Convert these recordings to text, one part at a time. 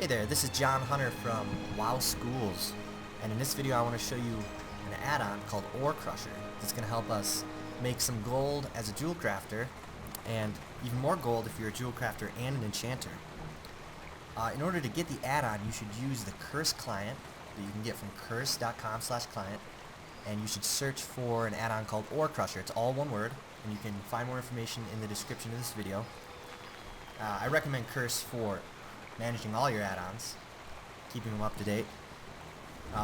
Hey there, this is John Hunter from WoW Schools, and in this video I want to show you an add-on called OreCrusher that's going to help us make some gold as a jewel crafter, and even more gold if you're a jewel crafter and an enchanter. In order to get the add-on, you should use the Curse client that you can get from curse.com/client, and you should search for an add-on called OreCrusher. It's all one word, and you can find more information in the description of this video. I recommend Curse for managing all your add-ons, keeping them up to date.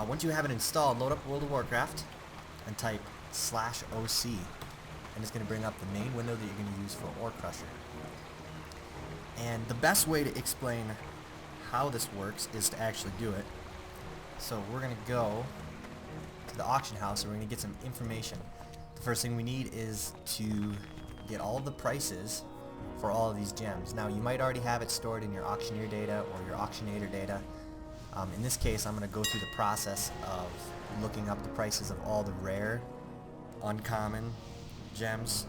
Once you have it installed, load up World of Warcraft and type /OC, and it's going to bring up the main window that you're going to use for OreCrusher. And the best way to explain how this works is to actually do it. So we're going to go to the auction house and we're going to get some information. The first thing we need is to get all of the prices for all of these gems. Now you might already have it stored in your auctioneer data or your auctionator data. In this case I'm going to go through the process of looking up the prices of all the rare, uncommon gems,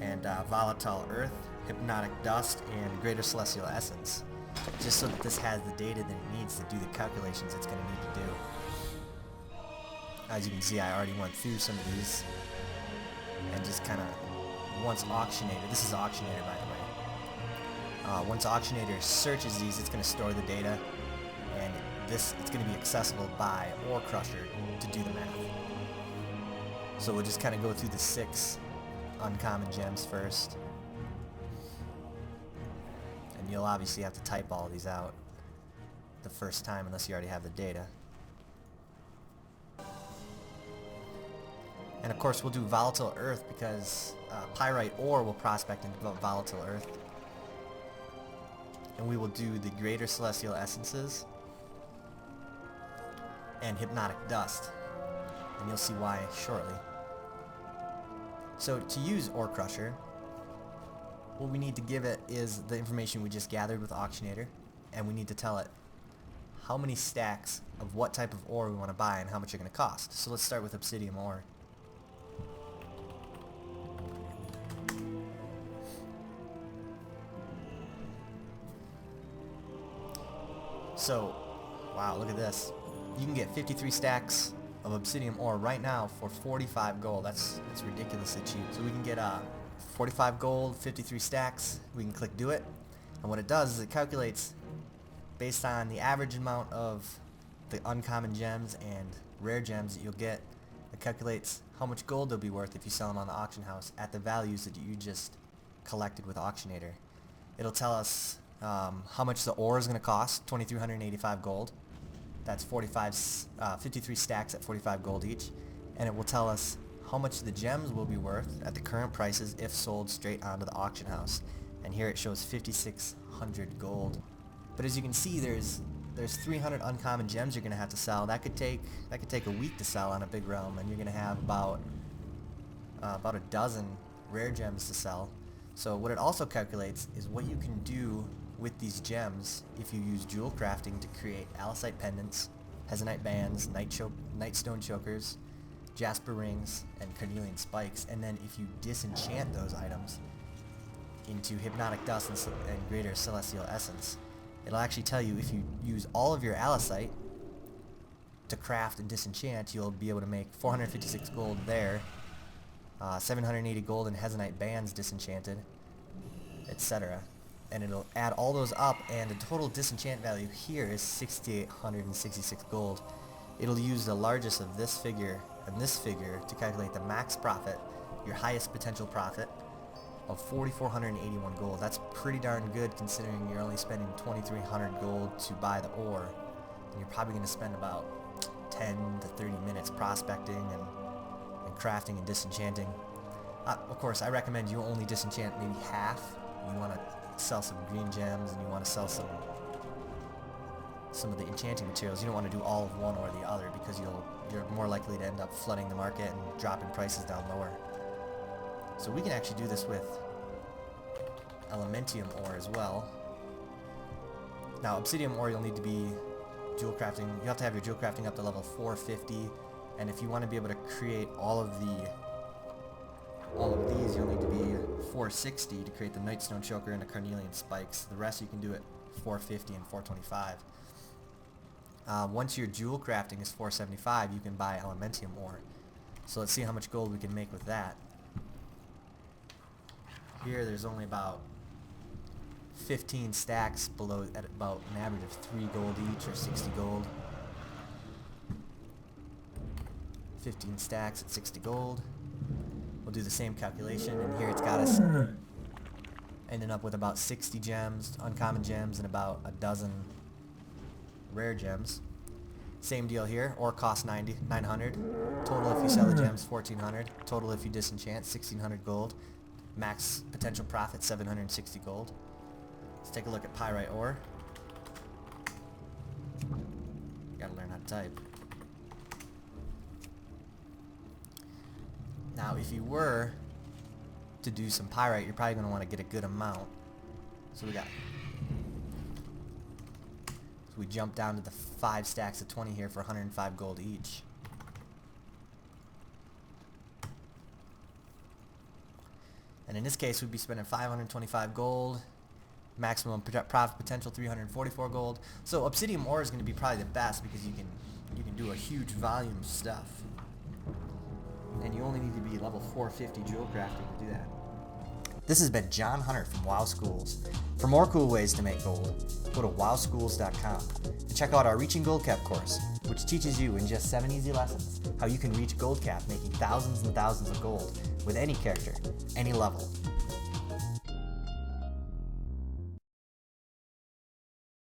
and volatile earth, hypnotic dust, and greater celestial essence, just so that this has the data that it needs to do the calculations it's going to need to do. As you can see, I already went through some of these and just kind of once Auctionator, this is Auctionator by the way, once Auctionator searches these, it's going to store the data, and it's going to be accessible by OreCrusher to do the math. So we'll just kind of go through the 6 uncommon gems first, and you'll obviously have to type all of these out the first time unless you already have the data. And of course we'll do volatile earth because pyrite ore will prospect into volatile earth. And we will do the greater celestial essences and hypnotic dust. And you'll see why shortly. So to use OreCrusher, what we need to give it is the information we just gathered with Auctionator, and we need to tell it how many stacks of what type of ore we want to buy and how much they're going to cost. So let's start with obsidian ore. So, wow, look at this. You can get 53 stacks of obsidian ore right now for 45 gold. That's ridiculously cheap. So we can get 45 gold, 53 stacks. We can click do it. And what it does is it calculates based on the average amount of the uncommon gems and rare gems that you'll get. It calculates how much gold they'll be worth if you sell them on the auction house at the values that you just collected with Auctionator. It'll tell us how much the ore is going to cost, 2,385 gold. That's 53 stacks at 45 gold each. And it will tell us how much the gems will be worth at the current prices if sold straight onto the auction house. And here it shows 5,600 gold. But as you can see, there's 300 uncommon gems you're going to have to sell. That could take a week to sell on a big realm, and you're going to have about a dozen rare gems to sell. So what it also calculates is what you can do with these gems if you use Jewelcrafting to create alicite pendants, hezonite bands, nightstone chokers, jasper rings, and carnelian spikes, and then if you disenchant those items into hypnotic dust and greater celestial essence, it'll actually tell you if you use all of your alicite to craft and disenchant, you'll be able to make 456 gold there, 780 gold in hezonite bands disenchanted, etc. And it'll add all those up, and the total disenchant value here is 6,866 gold. It'll use the largest of this figure and this figure to calculate the max profit, your highest potential profit, of 4,481 gold. That's pretty darn good considering you're only spending 2,300 gold to buy the ore, and you're probably going to spend about 10 to 30 minutes prospecting and crafting and disenchanting. Of course, I recommend you only disenchant maybe half. You want to sell some green gems and you want to sell some of the enchanting materials. You don't want to do all of one or the other because you're more likely to end up flooding the market and dropping prices down lower. So we can actually do this with elementium ore as well. Now obsidian ore, you'll need to be Jewelcrafting. You have to have your Jewelcrafting up to level 450, and if you want to be able to create all of these, you'll need to be 460 to create the nightstone choker and the carnelian spikes. The rest you can do it 450 and 425. Once your jewel crafting is 475, you can buy elementium ore. So let's see how much gold we can make with that. Here there's only about 15 stacks below at about an average of 3 gold each, or 60 gold. 15 stacks at 60 gold. We'll do the same calculation, and here it's got us ending up with about 60 gems, uncommon gems, and about a dozen rare gems. Same deal here. Ore costs 900. Total if you sell the gems, 1400. Total if you disenchant, 1600 gold. Max potential profit, 760 gold. Let's take a look at pyrite ore. Gotta learn how to type. Now, if you were to do some pyrite, you're probably going to want to get a good amount. So we jump down to the 5 stacks of 20 here for 105 gold each. And in this case, we'd be spending 525 gold. Maximum profit potential 344 gold. So obsidian ore is going to be probably the best because you can do a huge volume of stuff. And you only need to be level 450 Jewelcrafting to do that. This has been John Hunter from WoW Schools. For more cool ways to make gold, go to wowschools.com and check out our Reaching Gold Cap course, which teaches you in just 7 easy lessons how you can reach gold cap, making thousands and thousands of gold with any character, any level.